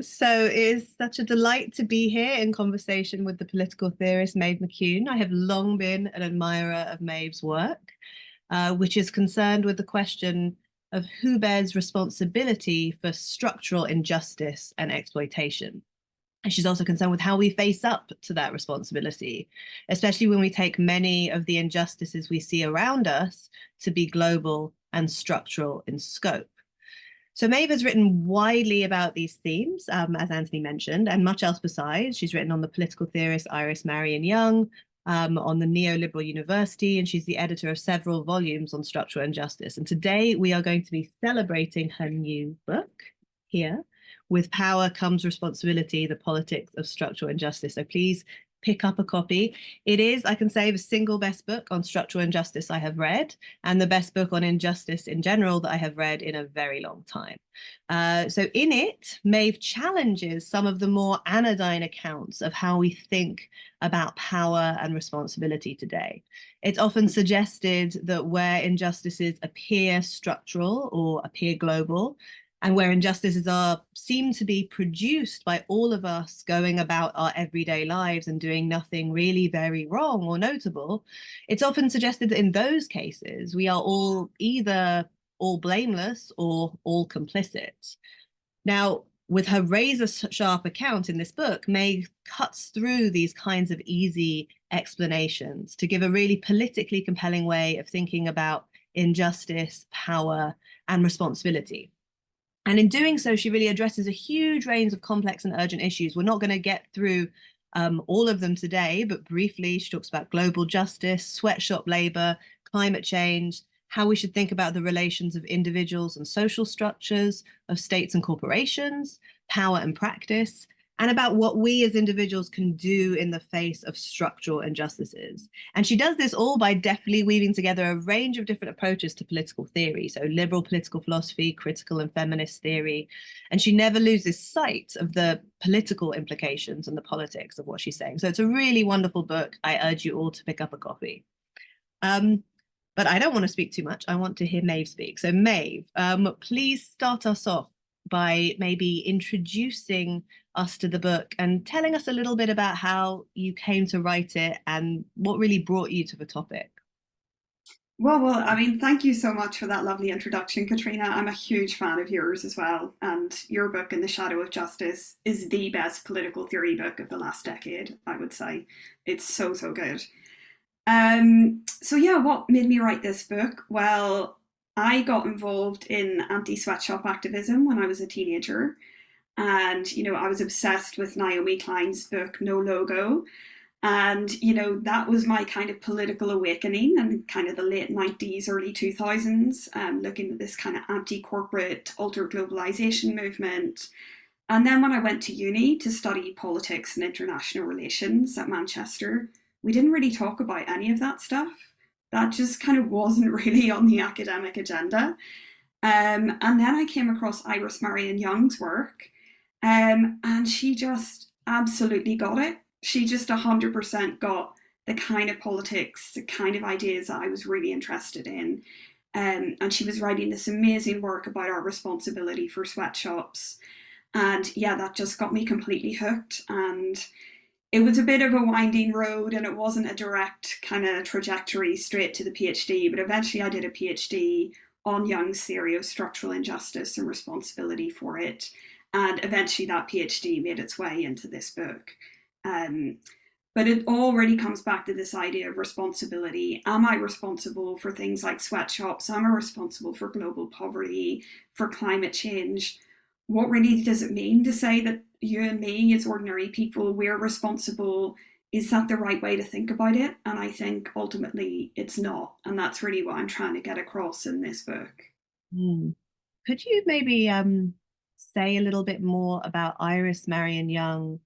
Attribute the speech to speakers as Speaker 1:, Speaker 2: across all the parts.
Speaker 1: So it is such a delight to be here in conversation with the political theorist Maeve McKeown. I have long been an admirer of Maeve's work, which is concerned with the question of who bears responsibility for structural injustice and exploitation. And she's also concerned with how we face up to that responsibility, especially when we take many of the injustices we see around us to be global and structural in scope. So Maeve has written widely about these themes, as Anthony mentioned, and much else besides. She's written on the political theorist Iris Marion Young, on the neoliberal university, and she's the editor of several volumes on structural injustice. And today we are going to be celebrating her new book here, With Power Comes Responsibility, The Politics of Structural Injustice. So please pick up a copy. It is, I can say, the single best book on structural injustice I have read, and the best book on injustice in general that I have read in a very long time. So in it, Maeve challenges some of the more anodyne accounts of how we think about power and responsibility today. It's often suggested that where injustices appear structural or appear global, and where injustices seem to be produced by all of us going about our everyday lives and doing nothing really very wrong or notable, it's often suggested that in those cases, we are all either all blameless or all complicit. Now, with her razor-sharp account in this book, May cuts through these kinds of easy explanations to give a really politically compelling way of thinking about injustice, power, and responsibility. And in doing so, she really addresses a huge range of complex and urgent issues. We're not going to get through all of them today, but briefly, she talks about global justice, sweatshop labor, climate change, how we should think about the relations of individuals and social structures, of states and corporations, power and practice, and about what we as individuals can do in the face of structural injustices. And she does this all by deftly weaving together a range of different approaches to political theory, so liberal political philosophy, critical and feminist theory. And she never loses sight of the political implications and the politics of what she's saying. So it's a really wonderful book. I urge you all to pick up a copy. But I don't want to speak too much. I want to hear Maeve speak. So Maeve, please start us off by maybe introducing us to the book and telling us a little bit about how you came to write it and what really brought you to the topic.
Speaker 2: I mean, thank you so much for that lovely introduction, Katrina. I'm a huge fan of yours as well. And your book, In the Shadow of Justice, is the best political theory book of the last decade, I would say. It's so, so good. What made me write this book? Well, I got involved in anti-sweatshop activism when I was a teenager. And, I was obsessed with Naomi Klein's book, No Logo. And, that was my kind of political awakening and kind of the late 90s, early 2000s, looking at this kind of anti-corporate, ultra-globalization movement. And then when I went to uni to study politics and international relations at Manchester, we didn't really talk about any of that stuff. That just kind of wasn't really on the academic agenda. And then I came across Iris Marion Young's work, and she just absolutely got it. She just 100% got the kind of politics, the kind of ideas that I was really interested in. And she was writing this amazing work about our responsibility for sweatshops. And yeah, that just got me completely hooked. And it was a bit of a winding road and it wasn't a direct kind of trajectory straight to the PhD, but eventually I did a PhD on Young's theory of structural injustice and responsibility for it. And eventually that PhD made its way into this book. Um, but it all really comes back to this idea of responsibility. Am I responsible for things like sweatshops? Am I responsible for global poverty, for climate change? What really does it mean to say that you and me as ordinary people, we're responsible? Is that the right way to think about it? And I think ultimately it's not. And that's really what I'm trying to get across in this book.
Speaker 1: Hmm. Could you maybe say a little bit more about Iris Marion Young,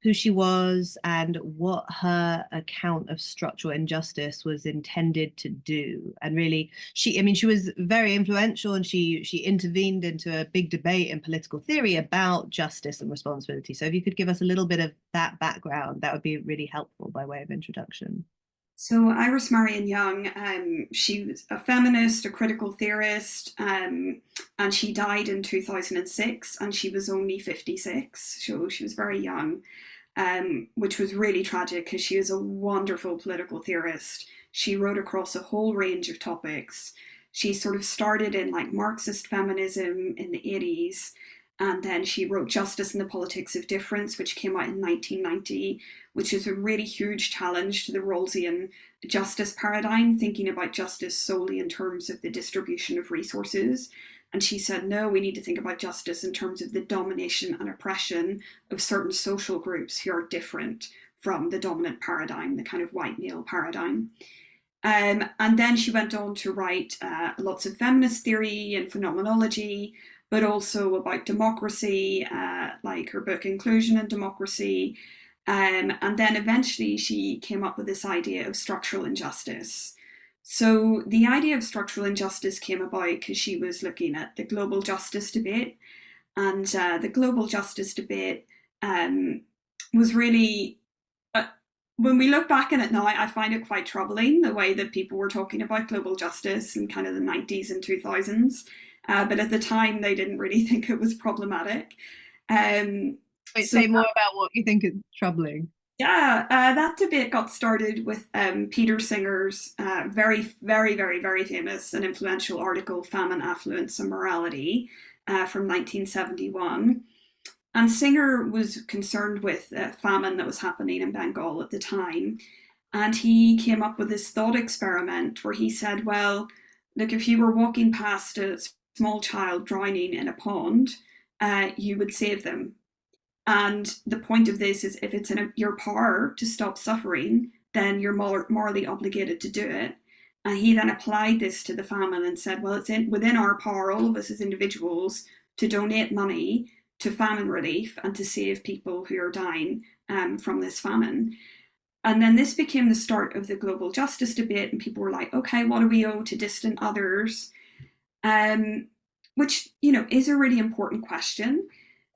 Speaker 1: who she was and what her account of structural injustice was intended to do? And really, she was very influential, and she intervened into a big debate in political theory about justice and responsibility. So if you could give us a little bit of that background, that would be really helpful by way of introduction.
Speaker 2: So Iris Marion Young, she was a feminist, a critical theorist, and she died in 2006, and she was only 56, so she was very young, which was really tragic because she was a wonderful political theorist. She wrote across a whole range of topics. She sort of started in like Marxist feminism in the 80s, and then she wrote Justice and the Politics of Difference, which came out in 1990, which is a really huge challenge to the Rawlsian justice paradigm, thinking about justice solely in terms of the distribution of resources. And she said, no, we need to think about justice in terms of the domination and oppression of certain social groups who are different from the dominant paradigm, the kind of white male paradigm. And then she went on to write lots of feminist theory and phenomenology, but also about democracy, like her book Inclusion and Democracy. And then eventually she came up with this idea of structural injustice. So the idea of structural injustice came about because she was looking at the global justice debate. And the global justice debate was really, when we look back on it now, I find it quite troubling the way that people were talking about global justice in kind of the 90s and 2000s. But at the time, they didn't really think it was problematic.
Speaker 1: Wait, say more about what you think is troubling.
Speaker 2: Yeah, that debate got started with Peter Singer's very famous and influential article, Famine, Affluence and Morality, from 1971. And Singer was concerned with famine that was happening in Bengal at the time. And he came up with this thought experiment where he said, well, look, if you were walking past a small child drowning in a pond, you would save them. And the point of this is if it's in your power to stop suffering, then you're morally obligated to do it. And he then applied this to the famine and said, well, it's within our power, all of us as individuals, to donate money to famine relief and to save people who are dying from this famine. And then this became the start of the global justice debate, and people were like, okay, what do we owe to distant others? Which, you know, is a really important question,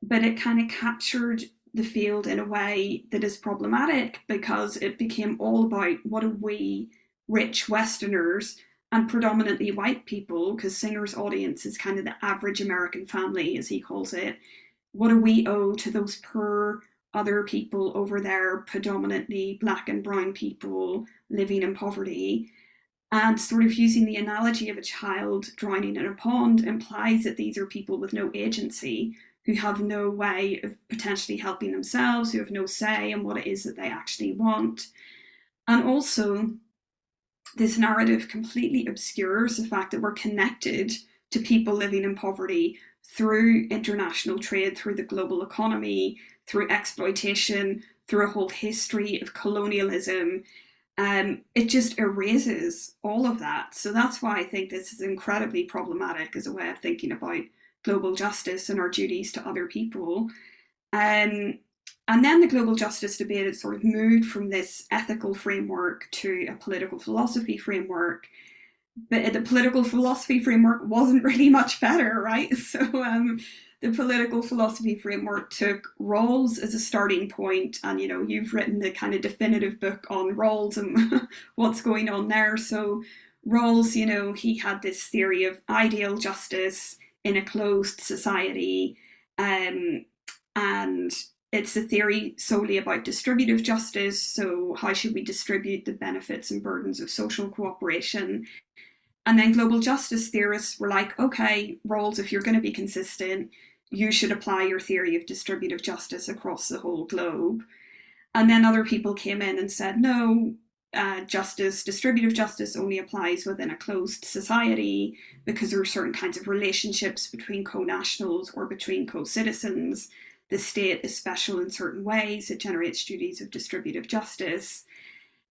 Speaker 2: but it kind of captured the field in a way that is problematic because it became all about what do we rich Westerners and predominantly white people, because Singer's audience is kind of the average American family, as he calls it, what do we owe to those poor other people over there, predominantly black and brown people living in poverty? And sort of using the analogy of a child drowning in a pond implies that these are people with no agency, who have no way of potentially helping themselves, who have no say in what it is that they actually want. And also, this narrative completely obscures the fact that we're connected to people living in poverty through international trade, through the global economy, through exploitation, through a whole history of colonialism. It just erases all of that. So that's why I think this is incredibly problematic as a way of thinking about global justice and our duties to other people. And then the global justice debate had sort of moved from this ethical framework to a political philosophy framework. But the political philosophy framework wasn't really much better, right? So the political philosophy framework took Rawls as a starting point, and you know, you've written the kind of definitive book on Rawls and what's going on there. So Rawls, you know, he had this theory of ideal justice in a closed society, and it's a theory solely about distributive justice. So how should we distribute the benefits and burdens of social cooperation? And then global justice theorists were like, okay, Rawls, if you're going to be consistent, you should apply your theory of distributive justice across the whole globe. And then other people came in and said, no, distributive justice only applies within a closed society because there are certain kinds of relationships between co-nationals or between co-citizens. The state is special in certain ways. It generates duties of distributive justice.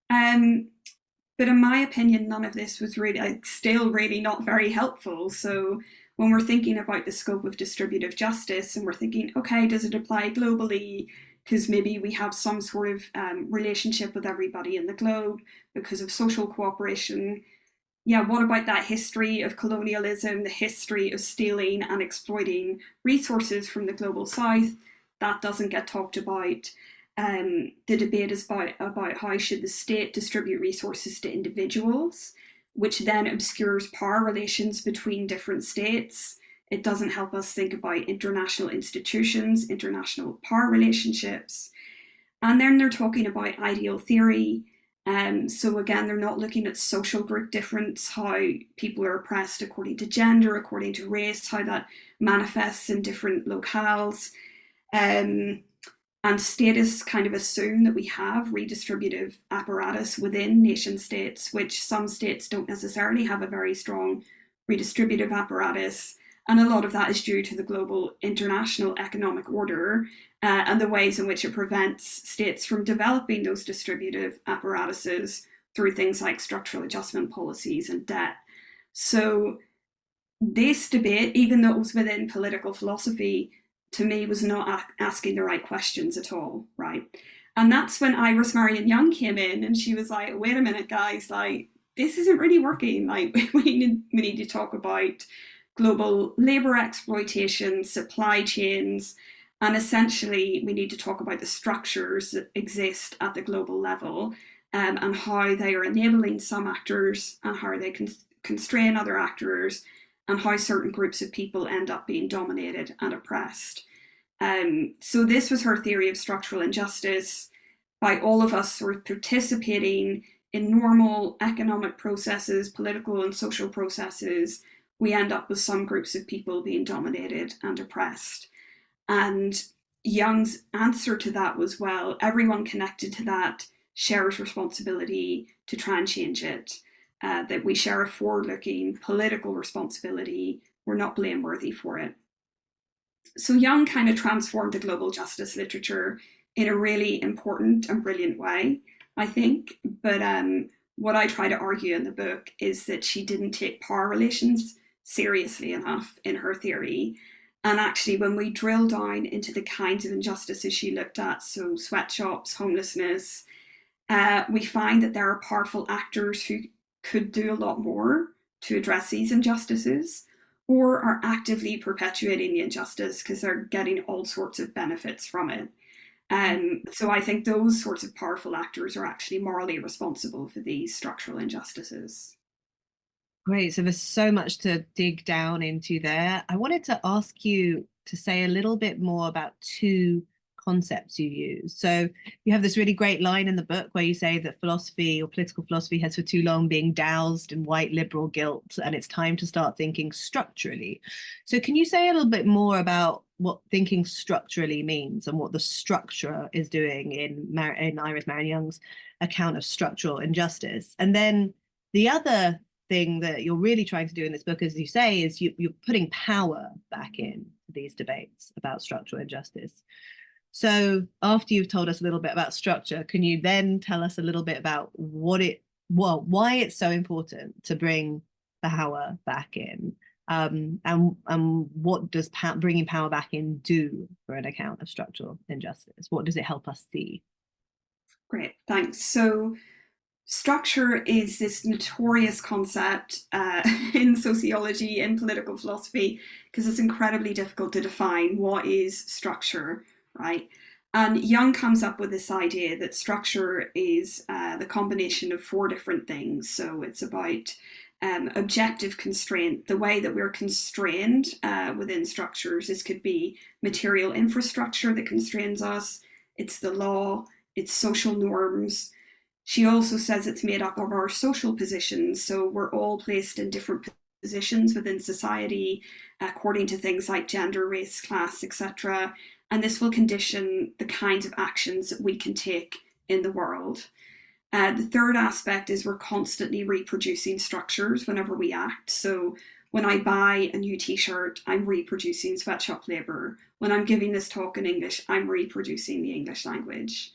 Speaker 2: But in my opinion, none of this was really, still really not very helpful. So when we're thinking about the scope of distributive justice and we're thinking, okay, does it apply globally? Because maybe we have some sort of relationship with everybody in the globe because of social cooperation. Yeah, what about that history of colonialism, the history of stealing and exploiting resources from the global south? That doesn't get talked about. The debate is about how should the state distribute resources to individuals, which then obscures power relations between different states. It doesn't help us think about international institutions, international power relationships. And then they're talking about ideal theory. So again, they're not looking at social group difference, how people are oppressed according to gender, according to race, how that manifests in different locales. And statists kind of assume that we have redistributive apparatus within nation states, which some states don't necessarily have a very strong redistributive apparatus. And a lot of that is due to the global international economic order and the ways in which it prevents states from developing those distributive apparatuses through things like structural adjustment policies and debt. So this debate, even though it was within political philosophy, to me was not asking the right questions at all, right? And that's when Iris Marion Young came in and she was like, wait a minute, guys, like, this isn't really working. Like, we need to talk about global labor exploitation, supply chains, and essentially we need to talk about the structures that exist at the global level and how they are enabling some actors and how they can constrain other actors and how certain groups of people end up being dominated and oppressed. So this was her theory of structural injustice. By all of us sort of participating in normal economic processes, political and social processes, we end up with some groups of people being dominated and oppressed. And Young's answer to that was, well, everyone connected to that shares responsibility to try and change it. That we share a forward-looking political responsibility. We're not blameworthy for it. So Young kind of transformed the global justice literature in a really important and brilliant way, I think. But what I try to argue in the book is that she didn't take power relations seriously enough in her theory. And actually, when we drill down into the kinds of injustices she looked at, so sweatshops, homelessness, we find that there are powerful actors who could do a lot more to address these injustices or are actively perpetuating the injustice because they're getting all sorts of benefits from it. So I think those sorts of powerful actors are actually morally responsible for these structural injustices.
Speaker 1: Great. So there's so much to dig down into there. I wanted to ask you to say a little bit more about two concepts you use. So you have this really great line in the book where you say that philosophy or political philosophy has for too long been doused in white liberal guilt, and it's time to start thinking structurally. So can you say a little bit more about what thinking structurally means and what the structure is doing in Iris Marion Young's account of structural injustice? And then the other thing that you're really trying to do in this book, as you say, is you're putting power back in these debates about structural injustice. So after you've told us a little bit about structure, can you then tell us a little bit about why it's so important to bring power back in, and what does bringing power back in do for an account of structural injustice? What does it help us see?
Speaker 2: Great, thanks. So structure is this notorious concept in sociology, in political philosophy, because it's incredibly difficult to define what is structure, right? And Young comes up with this idea that structure is the combination of four different things. So it's about objective constraint, the way that we're constrained within structures. This could be material infrastructure that constrains us, it's the law, it's social norms. She also says it's made up of our social positions. So we're all placed in different positions within society according to things like gender, race, class, etc. And this will condition the kinds of actions that we can take in the world. The third aspect is we're constantly reproducing structures whenever we act. So when I buy a new t-shirt, I'm reproducing sweatshop labour. When I'm giving this talk in English, I'm reproducing the English language.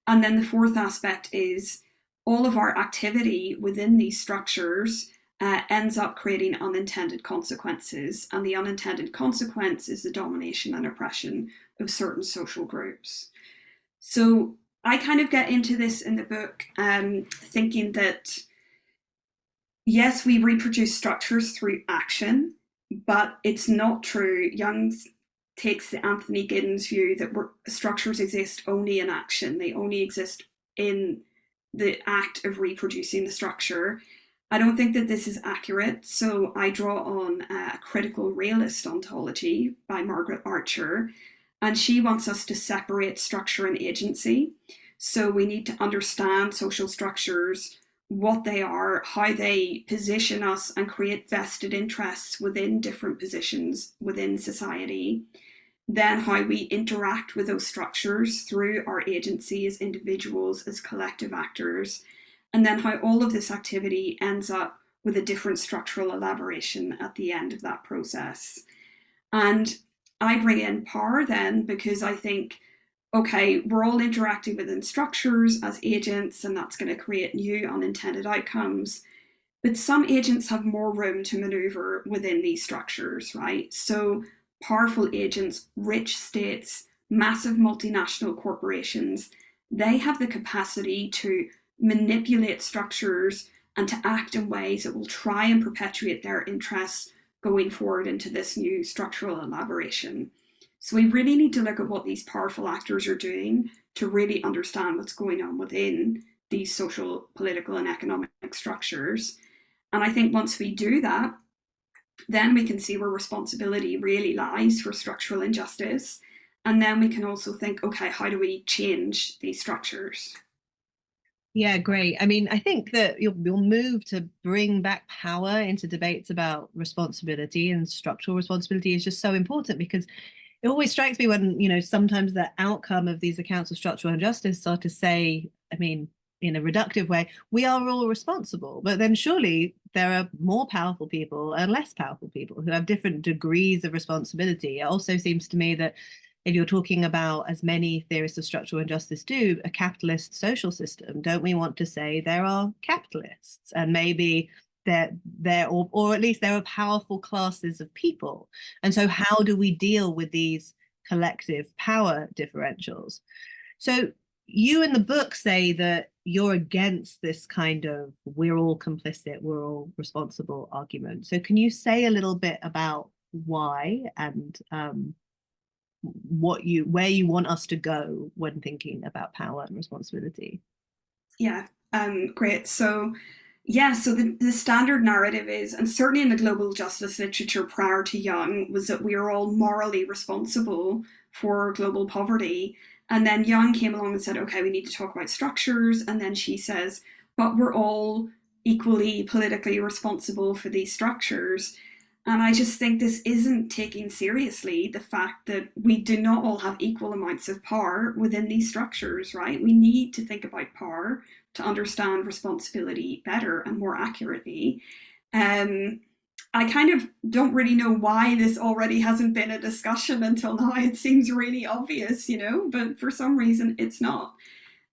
Speaker 2: And then the fourth aspect is all of our activity within these structures ends up creating unintended consequences. And the unintended consequence is the domination and oppression of certain social groups. So I kind of get into this in the book thinking that, yes, we reproduce structures through action, but it's not true. Young's takes the Anthony Giddens view that structures exist only in action. They only exist in the act of reproducing the structure. I don't think that this is accurate, so I draw on a critical realist ontology by Margaret Archer, and she wants us to separate structure and agency. So we need to understand social structures, what they are, how they position us and create vested interests within different positions within society, then how we interact with those structures through our agency as individuals, as collective actors, and then how all of this activity ends up with a different structural elaboration at the end of that process. And I bring in power then because I think, okay, we're all interacting within structures as agents, and that's going to create new unintended outcomes. But some agents have more room to maneuver within these structures, right? So powerful agents, rich states, massive multinational corporations, they have the capacity to manipulate structures and to act in ways that will try and perpetuate their interests going forward into this new structural elaboration. So we really need to look at what these powerful actors are doing to really understand what's going on within these social, political, and economic structures. And I think once we do that, then we can see where responsibility really lies for structural injustice. And then we can also think, okay, how do we change these structures?
Speaker 1: Yeah, great. I mean, I think that your move to bring back power into debates about responsibility and structural responsibility is just so important, because it always strikes me when, sometimes the outcome of these accounts of structural injustice are to say, I mean, in a reductive way, we are all responsible. But then surely there are more powerful people and less powerful people who have different degrees of responsibility. It also seems to me that if you're talking about, as many theorists of structural injustice do, a capitalist social system, don't we want to say there are capitalists and maybe there or at least there are powerful classes of people? And so how do we deal with these collective power differentials? So you in the book say that you're against this kind of we're all complicit, we're all responsible argument. So can you say a little bit about why and where you want us to go when thinking about power and responsibility?
Speaker 2: Yeah, great. So the standard narrative is, and certainly in the global justice literature prior to Young, was that we are all morally responsible for global poverty. And then Young came along and said, okay, we need to talk about structures. And then she says, but we're all equally politically responsible for these structures. And I just think this isn't taking seriously the fact that we do not all have equal amounts of power within these structures, right? We need to think about power to understand responsibility better and more accurately. I kind of don't really know why this already hasn't been a discussion until now. It seems really obvious, but for some reason it's not.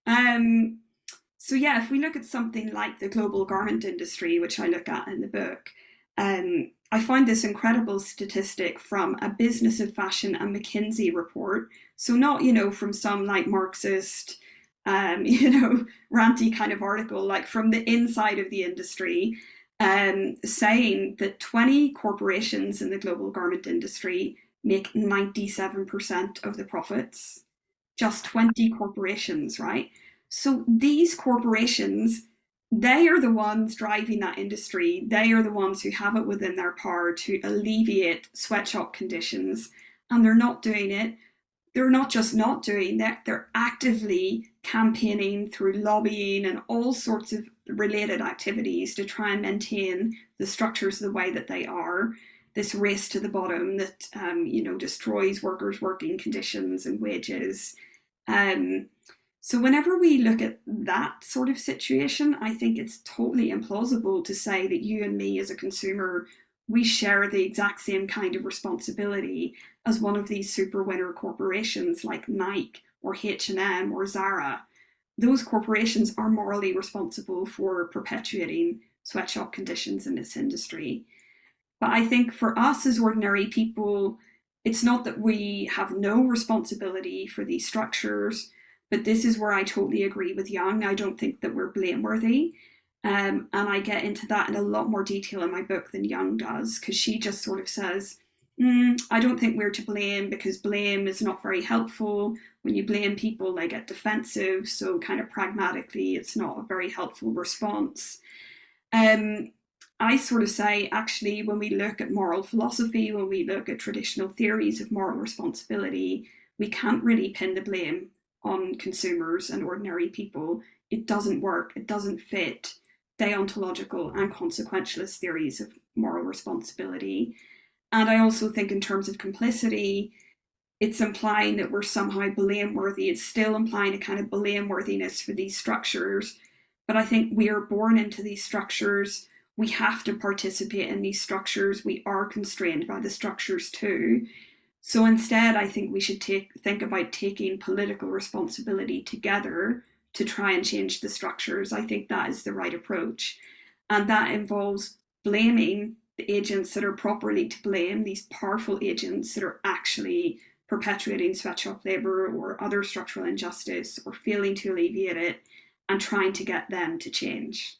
Speaker 2: So if we look at something like the global garment industry, which I look at in the book, I find this incredible statistic from a Business of Fashion and McKinsey report. So not, from some like Marxist, ranty kind of article, like from the inside of the industry, saying that 20 corporations in the global garment industry make 97% of the profits. Just 20 corporations, right? So these corporations, they are the ones driving that industry. They are the ones who have it within their power to alleviate sweatshop conditions. And they're not doing it. They're not just not doing that, they're actively campaigning through lobbying and all sorts of related activities to try and maintain the structures the way that they are. This race to the bottom that, destroys workers' working conditions and wages. So whenever we look at that sort of situation, I think it's totally implausible to say that you and me as a consumer, we share the exact same kind of responsibility as one of these super winner corporations like Nike or H&M or Zara. Those corporations are morally responsible for perpetuating sweatshop conditions in this industry. But I think for us as ordinary people, it's not that we have no responsibility for these structures, but this is where I totally agree with Young. I don't think that we're blameworthy. And I get into that in a lot more detail in my book than Young does, because she just sort of says, I don't think we're to blame, because blame is not very helpful. When you blame people, they get defensive. So, kind of pragmatically, it's not a very helpful response. Um, I sort of say, actually, when we look at moral philosophy, when we look at traditional theories of moral responsibility, we can't really pin the blame on consumers and ordinary people. It doesn't work, it doesn't fit deontological and consequentialist theories of moral responsibility. And I also think, in terms of complicity, it's implying that we're somehow blameworthy. It's still implying a kind of blameworthiness for these structures. But I think we are born into these structures. We have to participate in these structures. We are constrained by the structures too. So instead, I think we should think about taking political responsibility together to try and change the structures. I think that is the right approach. And that involves blaming the agents that are properly to blame, these powerful agents that are actually perpetuating sweatshop labour or other structural injustice or failing to alleviate it, and trying to get them to change.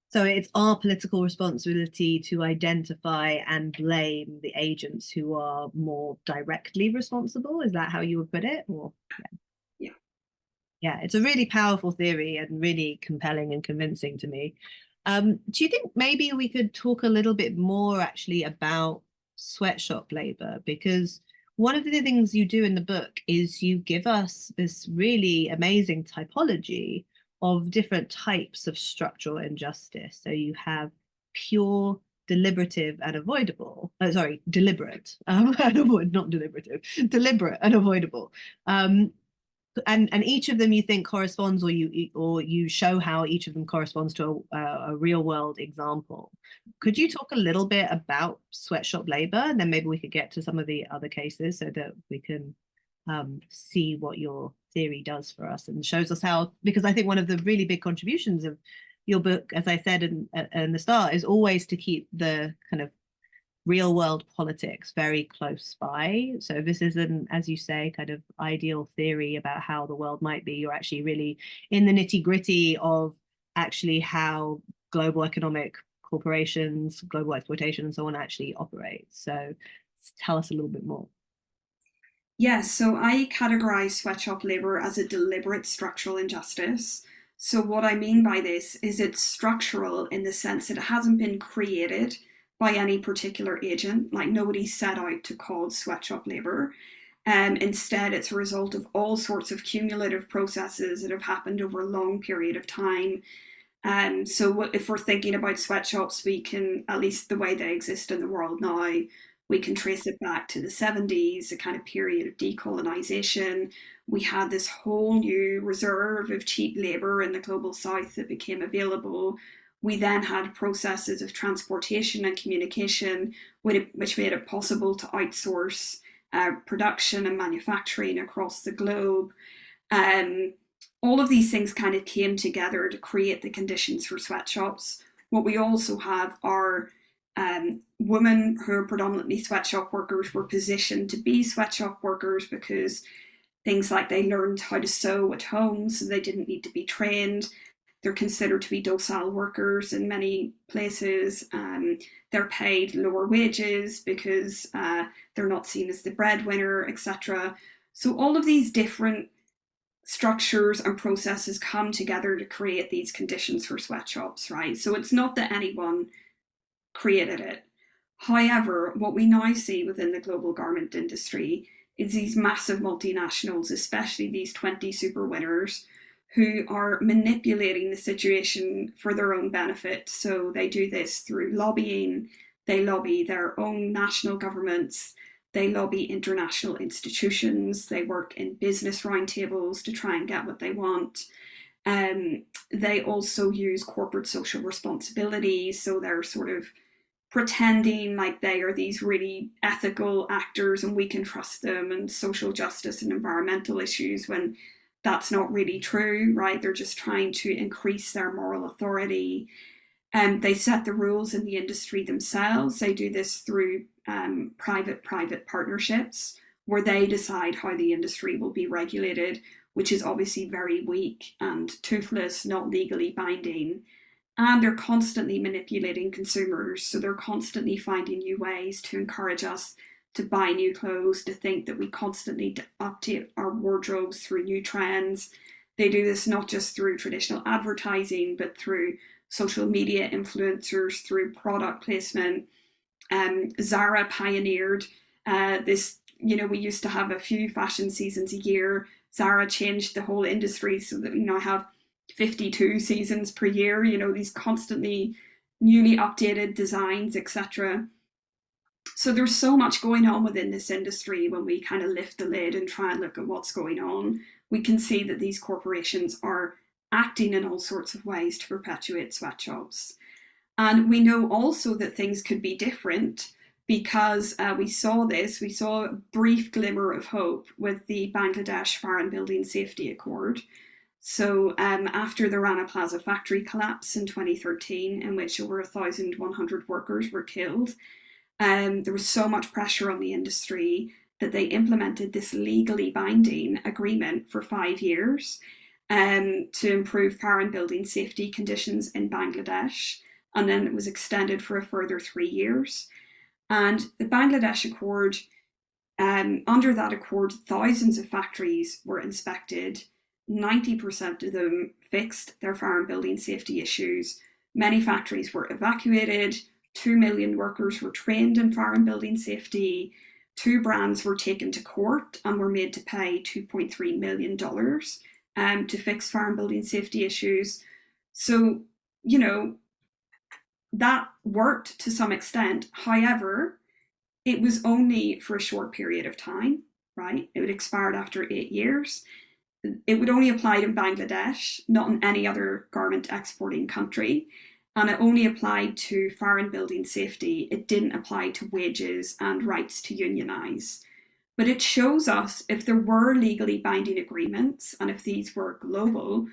Speaker 1: So it's our political responsibility to identify and blame the agents who are more directly responsible. Is that how you would put it? Or
Speaker 2: Yeah.
Speaker 1: yeah, it's a really powerful theory and really compelling and convincing to me. Do you think maybe we could talk a little bit more actually about sweatshop labor? Because one of the things you do in the book is you give us this really amazing typology of different types of structural injustice. So you have pure, deliberative, and avoidable. Sorry, deliberate and avoid, not deliberative, deliberate and avoidable. And each of them you think corresponds, or you show how each of them corresponds to a real world example. Could you talk a little bit about sweatshop labor, and then maybe we could get to some of the other cases so that we can see what your theory does for us and shows us how, because I think one of the really big contributions of your book, as I said in the start, is always to keep the kind of real world politics very close by. So this isn't, as you say, kind of ideal theory about how the world might be. You're actually really in the nitty gritty of actually how global economic corporations, global exploitation, and so on actually operate. So tell us a little bit more.
Speaker 2: Yes, so I categorize sweatshop labour as a deliberate structural injustice. So, what I mean by this is it's structural in the sense that it hasn't been created by any particular agent, like nobody set out to cause sweatshop labour. Instead, it's a result of all sorts of cumulative processes that have happened over a long period of time. So if we're thinking about sweatshops, we can, at least the way they exist in the world now, we can trace it back to the 70s, a kind of period of decolonisation. We had this whole new reserve of cheap labour in the global south that became available. We then had processes of transportation and communication, which made it possible to outsource production and manufacturing across the globe. Um, all of these things kind of came together to create the conditions for sweatshops. What we also have are women who are predominantly sweatshop workers were positioned to be sweatshop workers because things like they learned how to sew at home, so they didn't need to be trained. They're considered to be docile workers in many places. They're paid lower wages because they're not seen as the breadwinner, etc. So all of these different structures and processes come together to create these conditions for sweatshops, right? So it's not that anyone created it. However, what we now see within the global garment industry is these massive multinationals, especially these 20 super winners, who are manipulating the situation for their own benefit. So they do this through lobbying, they lobby their own national governments, they lobby international institutions, they work in business roundtables to try and get what they want. They also use corporate social responsibility, so they're sort of pretending like they are these really ethical actors and we can trust them, and social justice and environmental issues, when that's not really true, right? They're just trying to increase their moral authority. And they set the rules in the industry themselves. They do this through private partnerships where they decide how the industry will be regulated, which is obviously very weak and toothless, not legally binding. And they're constantly manipulating consumers. So they're constantly finding new ways to encourage us to buy new clothes, to think that we constantly update our wardrobes through new trends. They do this not just through traditional advertising, but through social media influencers, through product placement. Zara pioneered this, we used to have a few fashion seasons a year. Zara changed the whole industry so that we now have 52 seasons per year, these constantly newly updated designs, etc. So there's so much going on within this industry. When we kind of lift the lid and try and look at what's going on, we can see that these corporations are acting in all sorts of ways to perpetuate sweatshops. And we know also that things could be different, because we saw a brief glimmer of hope with the Bangladesh Fire and Building Safety Accord. So after the Rana Plaza factory collapse in 2013, in which over 1,100 workers were killed, there was so much pressure on the industry that they implemented this legally binding agreement for 5 years to improve fire and building safety conditions in Bangladesh. And then it was extended for a further 3 years. And the Bangladesh Accord, under that accord, thousands of factories were inspected. 90% of them fixed their fire and building safety issues. Many factories were evacuated. 2 million workers were trained in fire and building safety. 2 brands were taken to court and were made to pay $2.3 million to fix fire and building safety issues. So, that worked to some extent. However, it was only for a short period of time, right? It would expire after 8 years. It would only apply in Bangladesh, not in any other garment exporting country. And it only applied to fire and building safety. It didn't apply to wages and rights to unionize. But it shows us, if there were legally binding agreements and if these were global,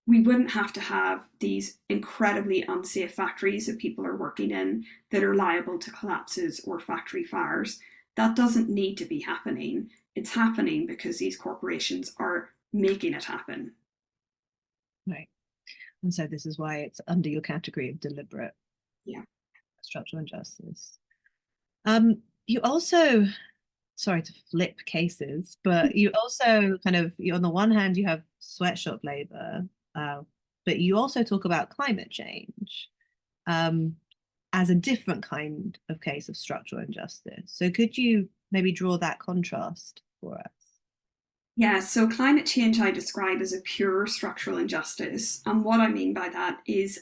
Speaker 2: we wouldn't have to have these incredibly unsafe factories that people are working in that are liable to collapses or factory fires. That doesn't need to be happening. It's happening because these corporations are making it happen.
Speaker 1: Right. And so this is why it's under your category of deliberate structural injustice. You also, sorry to flip cases, but you also on the one hand, you have sweatshop labor, but you also talk about climate change as a different kind of case of structural injustice. So could you maybe draw that contrast for us?
Speaker 2: Yeah, so climate change I describe as a pure structural injustice. And what I mean by that is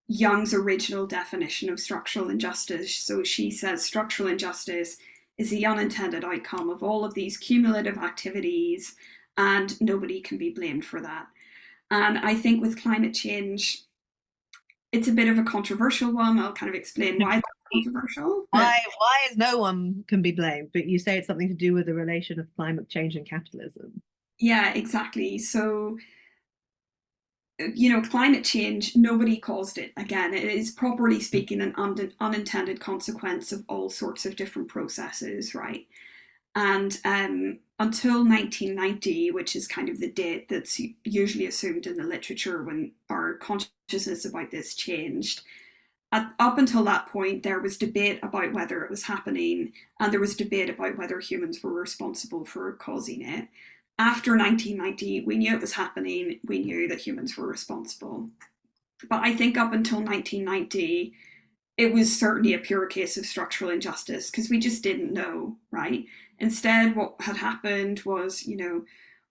Speaker 2: Young's original definition of structural injustice. So she says structural injustice is the unintended outcome of all of these cumulative activities, and nobody can be blamed for that. And I think with climate change, it's a bit of a controversial one. I'll kind of explain why it's controversial.
Speaker 1: Why is no one can be blamed? But you say it's something to do with the relation of climate change and capitalism.
Speaker 2: Yeah, exactly. So, climate change, nobody caused it. Again, it is, properly speaking, an unintended consequence of all sorts of different processes, right? And until 1990, which is kind of the date that's usually assumed in the literature when our consciousness about this changed, up until that point, there was debate about whether it was happening, and there was debate about whether humans were responsible for causing it. After 1990, we knew it was happening. We knew that humans were responsible. But I think up until 1990, it was certainly a pure case of structural injustice because we just didn't know, right? Instead, what had happened was,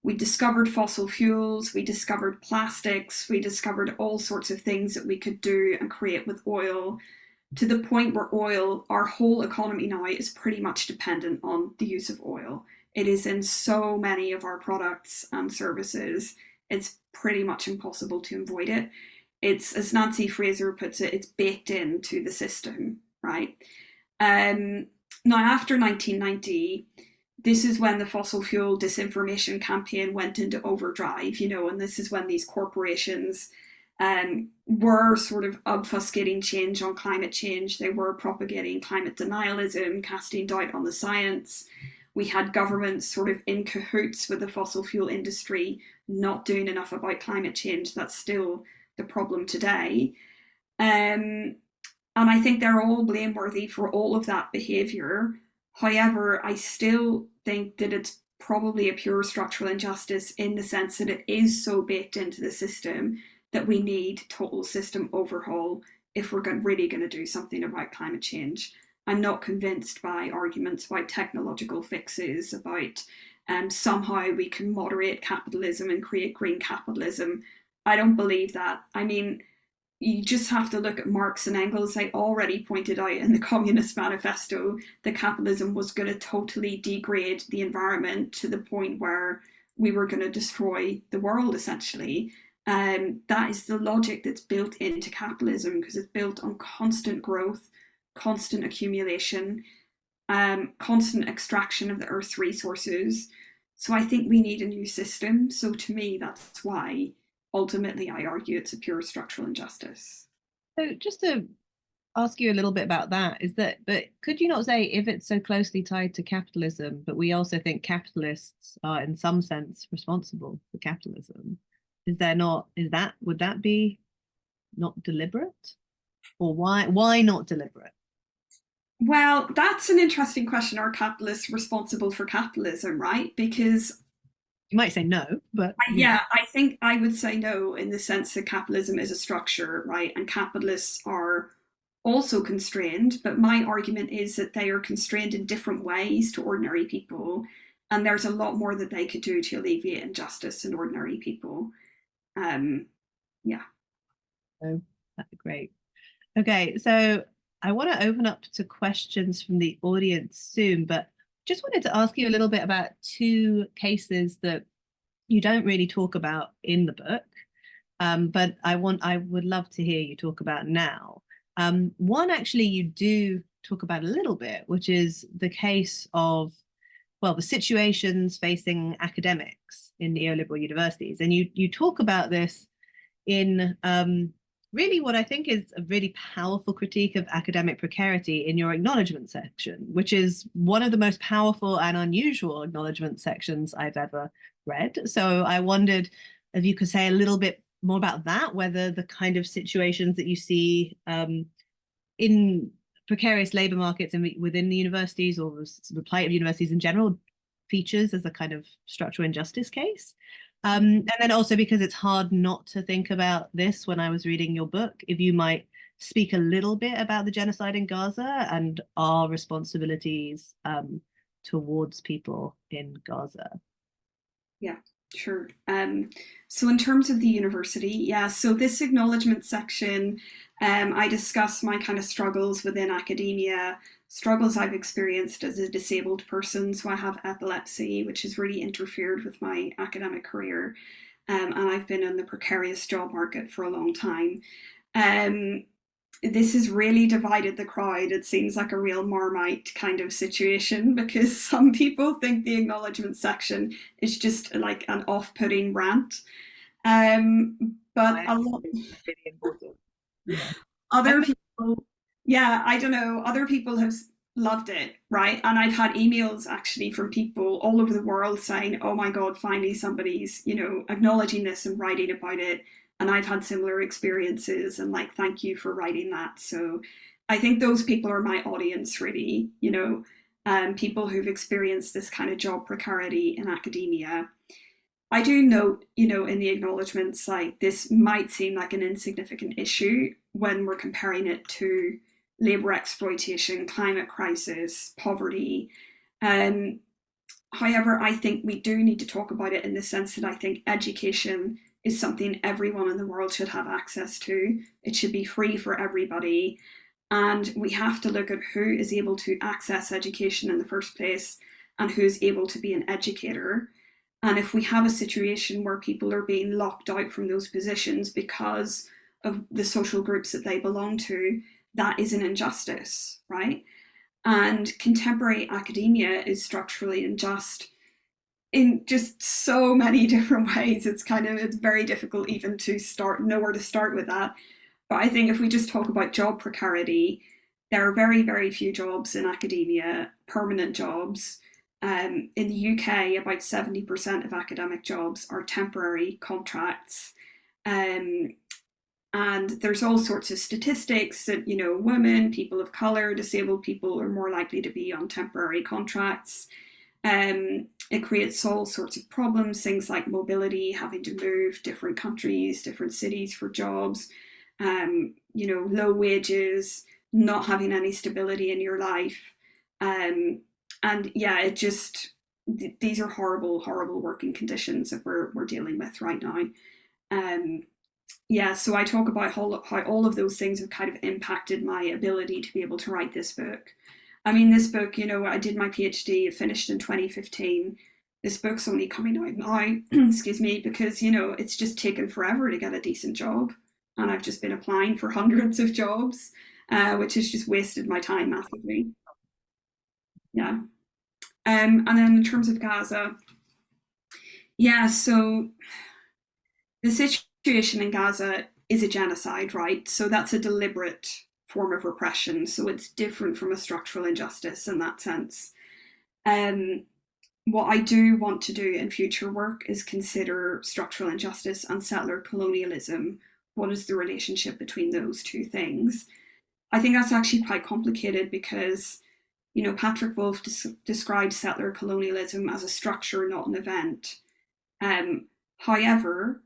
Speaker 2: we discovered fossil fuels, we discovered plastics, we discovered all sorts of things that we could do and create with oil, to the point where oil, our whole economy now is pretty much dependent on the use of oil. It is in so many of our products and services, it's pretty much impossible to avoid it. It's, as Nancy Fraser puts it, it's baked into the system, right? Now, after 1990, this is when the fossil fuel disinformation campaign went into overdrive, and this is when these corporations were sort of obfuscating change on climate change. They were propagating climate denialism, casting doubt on the science. We had governments sort of in cahoots with the fossil fuel industry, not doing enough about climate change. That's still the problem today. And I think they're all blameworthy for all of that behaviour However, I still think that it's probably a pure structural injustice in the sense that it is so baked into the system that we need total system overhaul if we're really going to do something about climate change. I'm not convinced by arguments about technological fixes, about somehow we can moderate capitalism and create green capitalism. I don't believe that. I mean, you just have to look at Marx and Engels. They already pointed out in the Communist Manifesto that capitalism was going to totally degrade the environment to the point where we were going to destroy the world, essentially. That is the logic that's built into capitalism because it's built on constant growth, constant accumulation, constant extraction of the Earth's resources. So I think we need a new system. So to me, that's why ultimately I argue it's a pure structural injustice.
Speaker 1: So just to ask you a little bit about that, is that, but could you not say if it's so closely tied to capitalism, but we also think capitalists are in some sense responsible for capitalism? Is there not, would that be not deliberate? Or why not deliberate?
Speaker 2: Well, that's an interesting question. Are capitalists responsible for capitalism, right? Because
Speaker 1: You might say no, but
Speaker 2: yeah, I think I would say no in the sense that capitalism is a structure, right? And capitalists are also constrained, but my argument is that they are constrained in different ways to ordinary people, and there's a lot more that they could do to alleviate injustice in ordinary people. Um, yeah.
Speaker 1: oh, that's great. Okay, so I want to open up to questions from the audience soon, but just wanted to ask you a little bit about two cases that you don't really talk about in the book, but I would love to hear you talk about now. One actually you do talk about a little bit, which is the case of, well, the situations facing academics in neoliberal universities, and you talk about this in really what I think is a really powerful critique of academic precarity in your acknowledgement section, which is one of the most powerful and unusual acknowledgement sections I've ever read. So I wondered if you could say a little bit more about that, whether the kind of situations that you see in precarious labor markets and within the universities, or the plight of universities in general, features as a kind of structural injustice case. And then also because it's hard not to think about this when I was reading your book, if you might speak a little bit about the genocide in Gaza and our responsibilities towards people in Gaza.
Speaker 2: Yeah, sure. So in terms of the university, yeah, so this acknowledgement section, I discuss my kind of struggles within academia, struggles I've experienced as a disabled person. So I have epilepsy, which has really interfered with my academic career. And I've been in the precarious job market for a long time. Um, this has really divided the crowd. It seems like a real Marmite kind of situation because some people think the acknowledgement section is just like an off-putting rant. But a lot
Speaker 1: Really important. Yeah.
Speaker 2: other people, yeah, I don't know, other people have loved it, right? And I've had emails actually from people all over the world saying, oh my God, finally somebody's, acknowledging this and writing about it. And I've had similar experiences and like, thank you for writing that. So I think those people are my audience, really, people who've experienced this kind of job precarity in academia. I do note, in the acknowledgements, like this might seem like an insignificant issue when we're comparing it to labor exploitation, climate crisis, poverty. Um, However, I think we do need to talk about it in the sense that I think education is something everyone in the world should have access to. It should be free for everybody. And we have to look at who is able to access education in the first place and who's able to be an educator. And if we have a situation where people are being locked out from those positions because of the social groups that they belong to, that is an injustice, right? And contemporary academia is structurally unjust in just so many different ways. It's very difficult even to know where to start with that. But I think if we just talk about job precarity, there are very, very few jobs in academia, permanent jobs. In the UK, about 70% of academic jobs are temporary contracts. And there's all sorts of statistics that, you know, women, people of color, disabled people are more likely to be on temporary contracts. It creates all sorts of problems, things like mobility, having to move different countries, different cities for jobs, you know, low wages, not having any stability in your life. And yeah, it just, these are horrible, horrible working conditions that we're dealing with right now. Um, yeah, so I talk about how all of those things have kind of impacted my ability to be able to write this book. I mean, this book, you know, I did my PhD, it finished in 2015. This book's only coming out now, excuse me, because, you know, it's just taken forever to get a decent job. And I've just been applying for hundreds of jobs, which has just wasted my time massively. Yeah. And then in terms of Gaza, yeah, so the situation in Gaza is a genocide, right? So that's a deliberate form of repression. So it's different from a structural injustice in that sense. Um, what I do want to do in future work is consider structural injustice and settler colonialism. What is the relationship between those two things? I think that's actually quite complicated because, you know, Patrick Wolfe describes settler colonialism as a structure, not an event. However,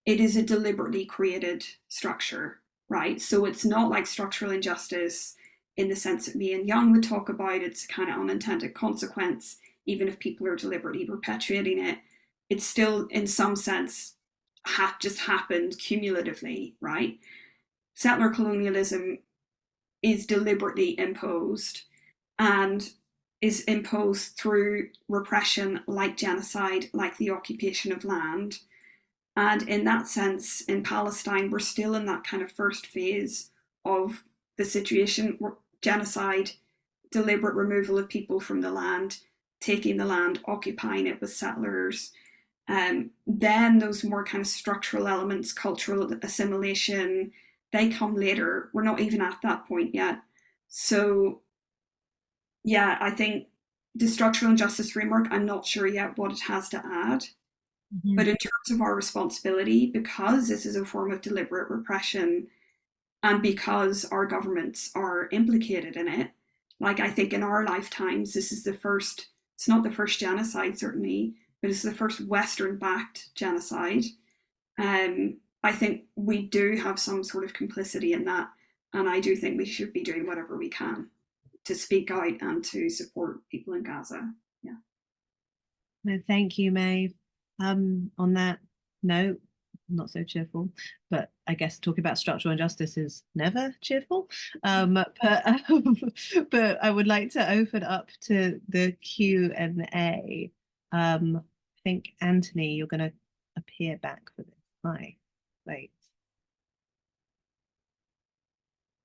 Speaker 2: it is a deliberately created structure, right? So it's not like structural injustice in the sense that me and Young would talk about. It's a kind of unintended consequence, even if people are deliberately perpetuating it. It's still, in some sense, just happened cumulatively, right? Settler colonialism is deliberately imposed and is imposed through repression like genocide, like the occupation of land. And in that sense, in Palestine, we're still in that kind of first phase of the situation, genocide, deliberate removal of people from the land, taking the land, occupying it with settlers. Then those more kind of structural elements, cultural assimilation, they come later. We're not even at that point yet. So yeah, I think the structural injustice framework, I'm not sure yet what it has to add.
Speaker 1: Mhm.
Speaker 2: But in terms of our responsibility, because this is a form of deliberate repression and because our governments are implicated in it, like I think in our lifetimes, this is the first, it's not the first genocide, certainly, but it's the first Western backed genocide. I think we do have some sort of complicity in that. And I do think we should be doing whatever we can to speak out and to support people in Gaza. Yeah.
Speaker 1: No, thank you, Maeve. On that note, not so cheerful, but I guess talking about structural injustice is never cheerful. But I would like to open up to the Q&A. I think Anthony, you're going to appear back for this. Hi, wait.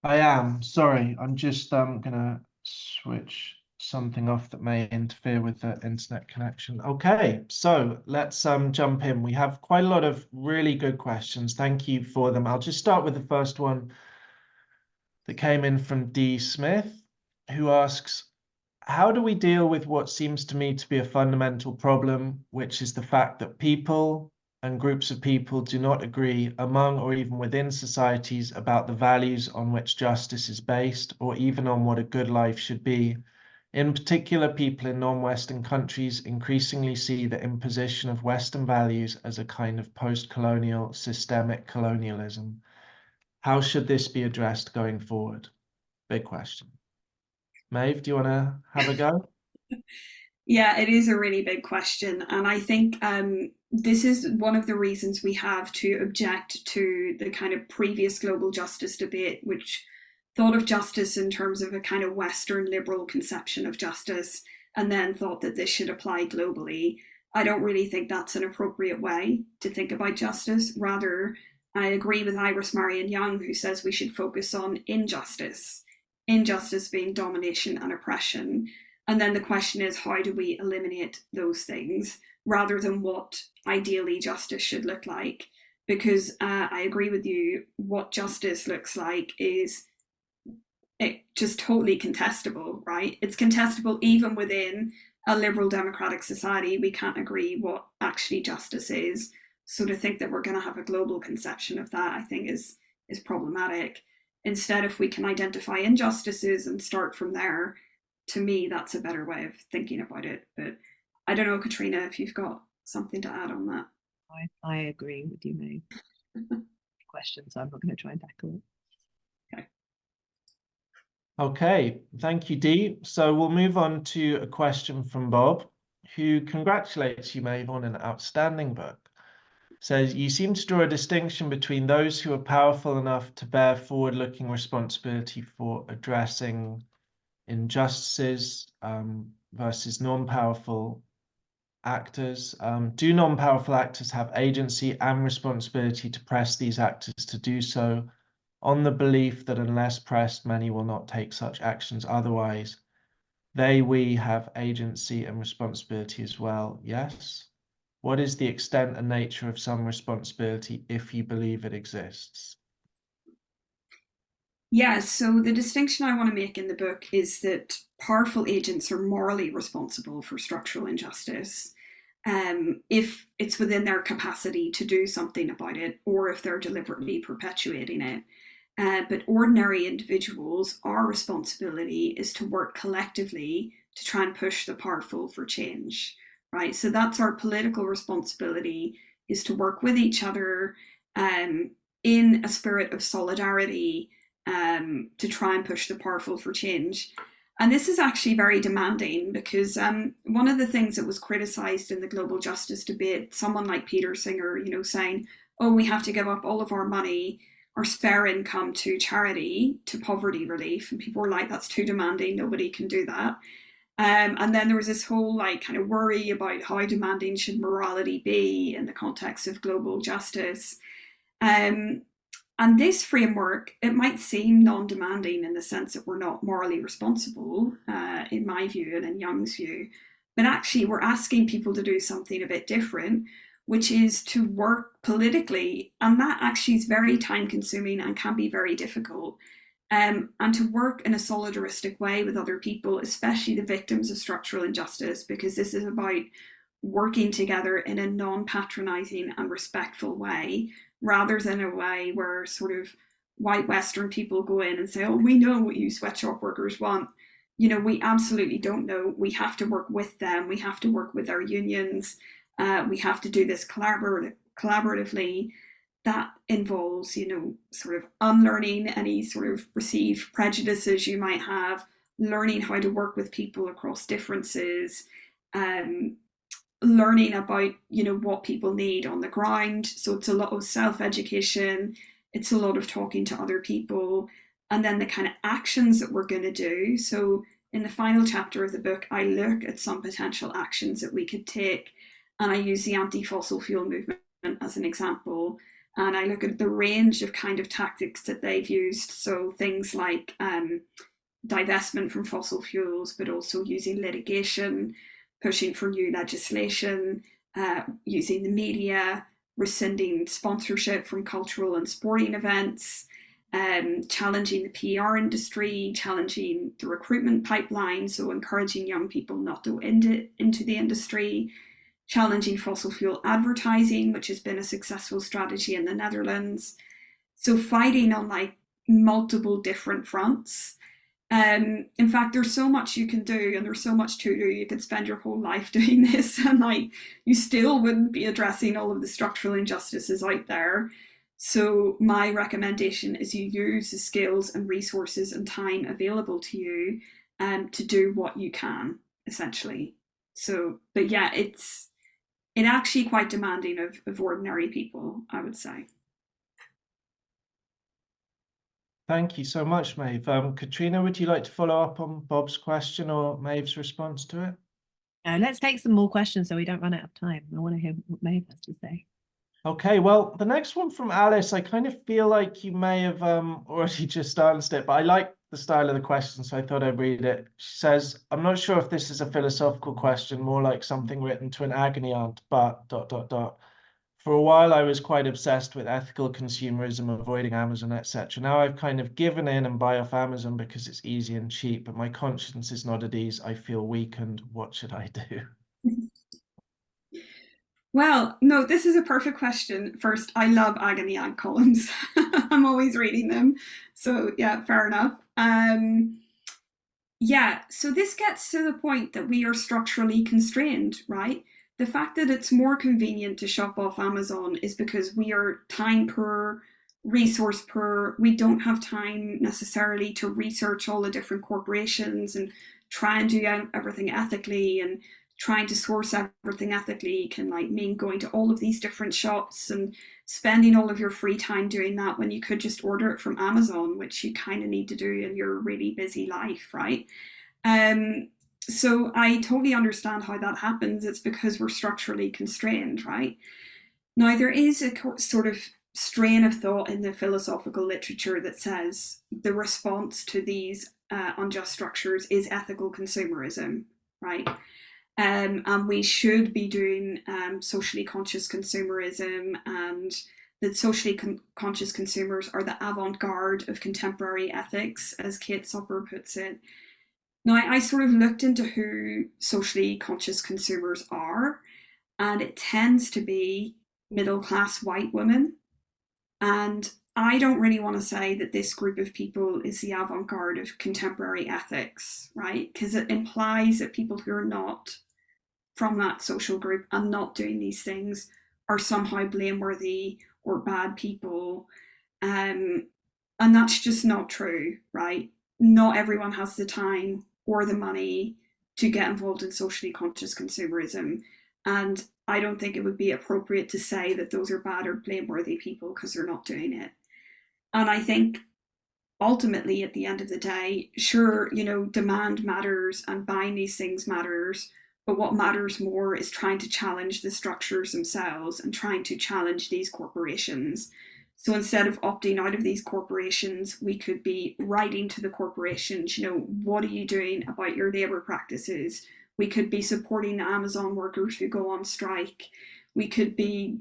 Speaker 3: I am. Sorry, I'm just gonna switch something off that may interfere with the internet connection. Okay, so let's jump in. We have quite a lot of really good questions. Thank you for them. I'll just start with the first one that came in from D. Smith, who asks, how do we deal with what seems to me to be a fundamental problem, which is the fact that people and groups of people do not agree among or even within societies about the values on which justice is based, or even on what a good life should be? In particular, people in non-Western countries increasingly see the imposition of Western values as a kind of post-colonial systemic colonialism. How should this be addressed going forward? Big question. Maeve, do you want to have a go?
Speaker 2: Yeah, it is a really big question. And I think this is one of the reasons we have to object to the kind of previous global justice debate, which thought of justice in terms of a kind of Western liberal conception of justice and then thought that this should apply globally. I don't really think that's an appropriate way to think about justice. Rather, I agree with Iris Marion Young, who says we should focus on injustice, injustice being domination and oppression. And then the question is, how do we eliminate those things rather than what ideally justice should look like? Because I agree with you, what justice looks like is just totally contestable, right? It's contestable even within a liberal democratic society. We can't agree what actually justice is. So to think that we're going to have a global conception of that, I think is problematic. Instead, if we can identify injustices and start from there, to me, that's a better way of thinking about it. But I don't know, Katrina, if you've got something to add on that.
Speaker 1: I agree with you, Maeve. Question, so I'm not going to try and tackle it.
Speaker 2: Okay.
Speaker 3: Okay, thank you, Dee. So we'll move on to a question from Bob, who congratulates you, Maeve, on an outstanding book. Says, you seem to draw a distinction between those who are powerful enough to bear forward-looking responsibility for addressing injustices versus non-powerful actors. Do non-powerful actors have agency and responsibility to press these actors to do so, on the belief that unless pressed, many will not take such actions? Otherwise, we have agency and responsibility as well. Yes? What is the extent and nature of some responsibility if you believe it exists?
Speaker 2: Yeah, so the distinction I want to make in the book is that powerful agents are morally responsible for structural injustice if it's within their capacity to do something about it or if they're deliberately perpetuating it. But ordinary individuals, our responsibility is to work collectively to try and push the powerful for change, right? So that's our political responsibility, is to work with each other in a spirit of solidarity to try and push the powerful for change. And this is actually very demanding because one of the things that was criticized in the global justice debate, someone like Peter Singer, saying, oh, we have to give up all of our money, our spare income to charity, to poverty relief. And people were like, that's too demanding. Nobody can do that. And then there was this whole kind of worry about how demanding should morality be in the context of global justice. And this framework, it might seem non-demanding in the sense that we're not morally responsible, in my view and in Young's view, but actually we're asking people to do something a bit different, which is to work politically, and that actually is very time-consuming and can be very difficult, and to work in a solidaristic way with other people, especially the victims of structural injustice, because this is about working together in a non-patronizing and respectful way, rather than a way where sort of white Western people go in and say, oh, we know what you sweatshop workers want. We absolutely don't know. We have to work with them. We have to work with our unions. We have to do this collaboratively. That involves, sort of unlearning any sort of perceived prejudices you might have, learning how to work with people across differences, learning about what people need on the ground. So it's a lot of self-education, it's a lot of talking to other people, and then the kind of actions that we're going to do. So in the final chapter of the book, I look at some potential actions that we could take, and I use the anti-fossil fuel movement as an example, and I look at the range of kind of tactics that they've used. So things like divestment from fossil fuels, but also using litigation, pushing for new legislation, using the media, rescinding sponsorship from cultural and sporting events, challenging the PR industry, challenging the recruitment pipeline, so encouraging young people not to go into the industry, challenging fossil fuel advertising, which has been a successful strategy in the Netherlands. So fighting on multiple different fronts. In fact, there's so much you can do, and there's so much to do. You could spend your whole life doing this, and you still wouldn't be addressing all of the structural injustices out there. So my recommendation is you use the skills and resources and time available to you to do what you can, essentially. So, but yeah, it's actually quite demanding of ordinary people, I would say.
Speaker 3: Thank you so much, Maeve. Katrina, would you like to follow up on Bob's question or Maeve's response to it?
Speaker 1: Let's take some more questions so we don't run out of time. I want to hear what Maeve has to say.
Speaker 3: Okay, well, the next one from Alice, I kind of feel like you may have already just answered it, but I like the style of the question, so I thought I'd read it. She says, I'm not sure if this is a philosophical question, more like something written to an agony aunt, but ... For a while, I was quite obsessed with ethical consumerism, avoiding Amazon, etc. Now I've kind of given in and buy off Amazon because it's easy and cheap, but my conscience is not at ease. I feel weakened. What should I do?
Speaker 2: Well, no, this is a perfect question. First, I love agony aunt columns. I'm always reading them. So yeah, fair enough. Yeah, so this gets to the point that we are structurally constrained, right? The fact that it's more convenient to shop off Amazon is because we are time poor, resource poor. We don't have time necessarily to research all the different corporations and try and do everything ethically, and trying to source everything ethically can like mean going to all of these different shops and spending all of your free time doing that when you could just order it from Amazon, which you kind of need to do in your really busy life, right? Um, so I totally understand how that happens. It's because we're structurally constrained, right? Now, there is a sort of strain of thought in the philosophical literature that says the response to these unjust structures is ethical consumerism, right? And we should be doing socially conscious consumerism, and that socially conscious consumers are the avant-garde of contemporary ethics, as Kate Supper puts it. Now, I sort of looked into who socially conscious consumers are, and it tends to be middle class white women. And I don't really want to say that this group of people is the avant garde of contemporary ethics, right? Because it implies that people who are not from that social group and not doing these things are somehow blameworthy or bad people. Um, and that's just not true, right? Not everyone has the time or the money to get involved in socially conscious consumerism. And I don't think it would be appropriate to say that those are bad or blameworthy people because they're not doing it. And I think ultimately, at the end of the day, sure, demand matters and buying these things matters. But what matters more is trying to challenge the structures themselves and trying to challenge these corporations. So instead of opting out of these corporations, we could be writing to the corporations, what are you doing about your labor practices? We could be supporting the Amazon workers who go on strike. We could be,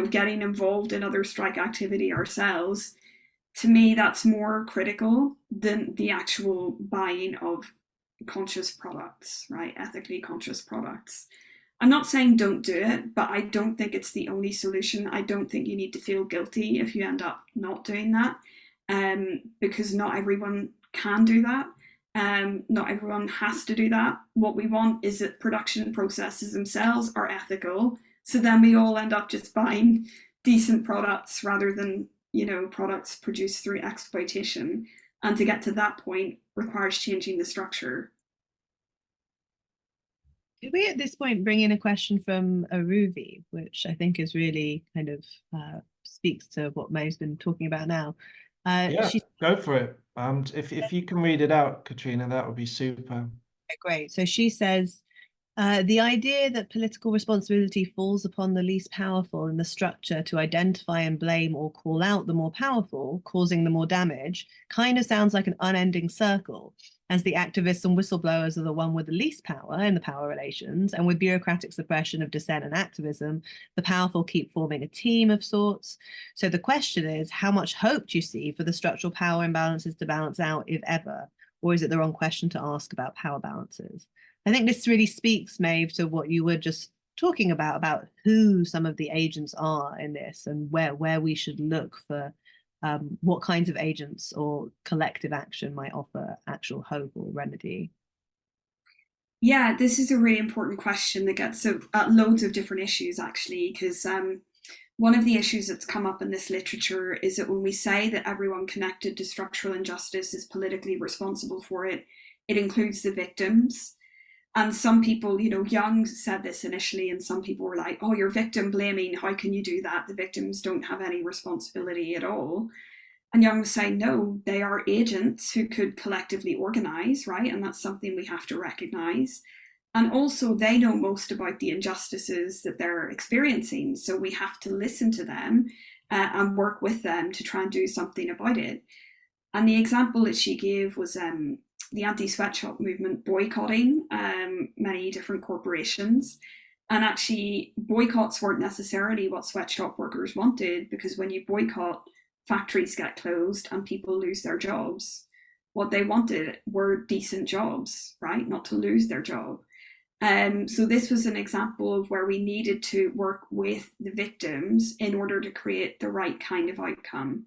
Speaker 2: getting involved in other strike activity ourselves. To me, that's more critical than the actual buying of conscious products, right? Ethically conscious products. I'm not saying don't do it, but I don't think it's the only solution. I don't think you need to feel guilty if you end up not doing that, because not everyone can do that. Not everyone has to do that. What we want is that production processes themselves are ethical. So then we all end up just buying decent products rather than, products produced through exploitation. And to get to that point requires changing the structure.
Speaker 1: Could we at this point bring in a question from Aruvi, which I think is really kind of speaks to what May's been talking about now.
Speaker 3: Yeah,
Speaker 1: She's
Speaker 3: go for it. If you can read it out, Katrina, that would be super.
Speaker 1: great. So she says, the idea that political responsibility falls upon the least powerful in the structure to identify and blame or call out the more powerful, causing the more damage, kind of sounds like an unending circle, as the activists and whistleblowers are the one with the least power in the power relations, and with bureaucratic suppression of dissent and activism, the powerful keep forming a team of sorts. So the question is, how much hope do you see for the structural power imbalances to balance out, if ever? Or is it the wrong question to ask about power balances? I think this really speaks, Maeve, to what you were just talking about who some of the agents are in this and where we should look for what kinds of agents or collective action might offer actual hope or remedy.
Speaker 2: Yeah, this is a really important question that gets at loads of different issues, actually, because one of the issues that's come up in this literature is that when we say that everyone connected to structural injustice is politically responsible for it, it includes the victims. And some people, Young said this initially, and some people were like, oh, you're victim blaming. How can you do that? The victims don't have any responsibility at all. And Young was saying, no, they are agents who could collectively organize, right? And that's something we have to recognize. And also, they know most about the injustices that they're experiencing. So we have to listen to them and work with them to try and do something about it. And the example that she gave was the anti-sweatshop movement boycotting many different corporations. And actually, boycotts weren't necessarily what sweatshop workers wanted, because when you boycott, factories get closed and people lose their jobs. What they wanted were decent jobs, right? Not to lose their job. So this was an example of where we needed to work with the victims in order to create the right kind of outcome.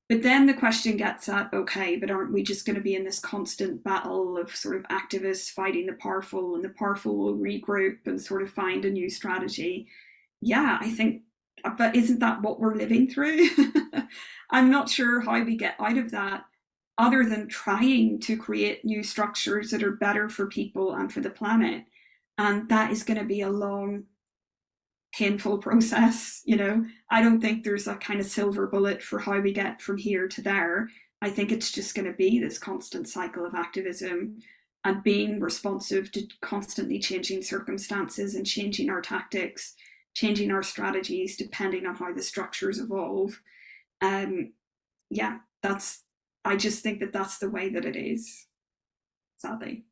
Speaker 2: But then the question gets at, okay, but aren't we just going to be in this constant battle of sort of activists fighting the powerful, and the powerful will regroup and sort of find a new strategy? Yeah, I think, but isn't that what we're living through? I'm not sure how we get out of that other than trying to create new structures that are better for people and for the planet. And that is going to be a long, painful process. I don't think there's a kind of silver bullet for how we get from here to there. I think it's just going to be this constant cycle of activism and being responsive to constantly changing circumstances and changing our tactics, changing our strategies depending on how the structures evolve. Yeah, I just think that that's the way that it is, sadly.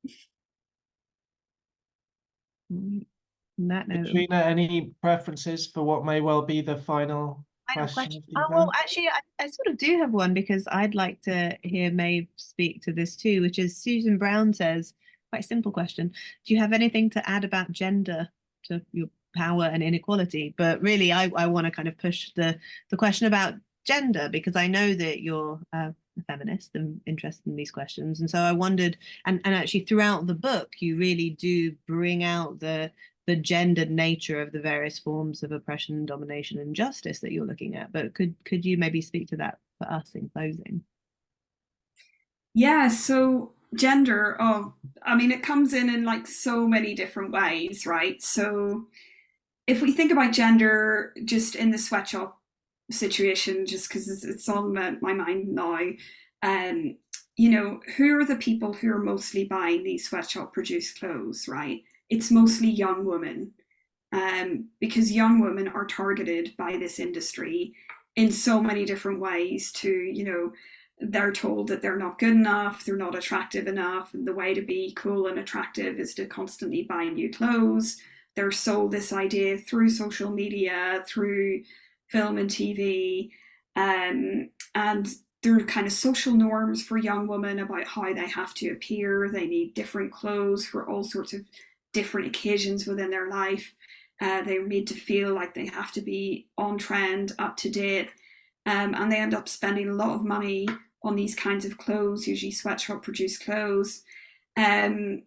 Speaker 1: That note,
Speaker 3: Katrina, any preferences for what may well be the final question of the
Speaker 1: oh, well,
Speaker 3: event?
Speaker 1: actually, I sort of do have one, because I'd like to hear Maeve speak to this too, which is Susan Brown says, quite simple question. Do you have anything to add about gender to your power and inequality? But really, I want to kind of push the question about gender, because I know that you're a feminist and interested in these questions. And so I wondered, and actually throughout the book, you really do bring out the gendered nature of the various forms of oppression, domination, and justice that you're looking at. But could you maybe speak to that for us in closing?
Speaker 2: Yeah, so gender, I mean, it comes in like so many different ways, right? So if we think about gender just in the sweatshop situation, just because it's on my mind now, who are the people who are mostly buying these sweatshop produced clothes, right? It's mostly young women, because young women are targeted by this industry in so many different ways to, they're told that they're not good enough, they're not attractive enough, and the way to be cool and attractive is to constantly buy new clothes. They're sold this idea through social media, through film and TV, and there are kind of social norms for young women about how they have to appear. They need different clothes for all sorts of different occasions within their life. They're made to feel like they have to be on trend, up to date, and they end up spending a lot of money on these kinds of clothes, usually sweatshop produced clothes. And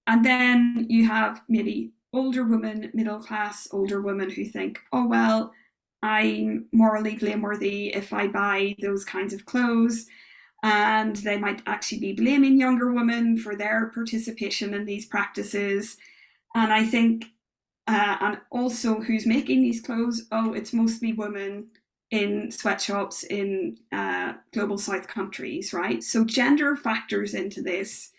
Speaker 2: then you have maybe older women, middle class older women, who think, oh, well, I'm morally blameworthy if I buy those kinds of clothes. And they might actually be blaming younger women for their participation in these practices. And I think, and also who's making these clothes? Oh, it's mostly women in sweatshops in global south countries, right? So gender factors into this,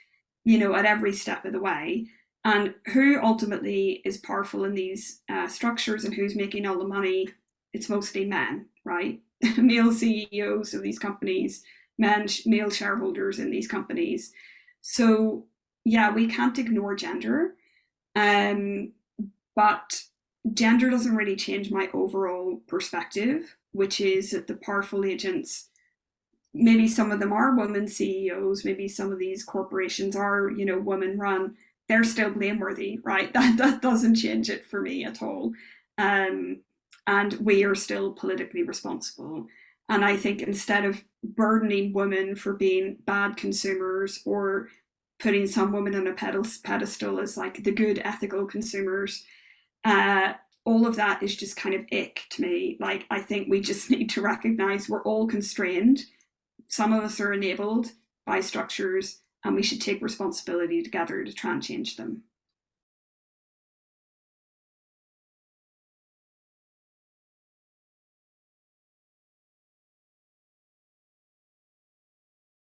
Speaker 2: at every step of the way. And who ultimately is powerful in these structures and who's making all the money? It's mostly men, right? Male CEOs of these companies, male shareholders in these companies. So yeah, we can't ignore gender, but gender doesn't really change my overall perspective, which is that the powerful agents, maybe some of them are women CEOs, maybe some of these corporations are, women run, they're still blameworthy, right? That doesn't change it for me at all. And we are still politically responsible. And I think instead of burdening women for being bad consumers or putting some women on a pedestal as like the good ethical consumers, all of that is just kind of ick to me. Like, I think we just need to recognize we're all constrained. Some of us are enabled by structures, and we should take responsibility together to try and change them.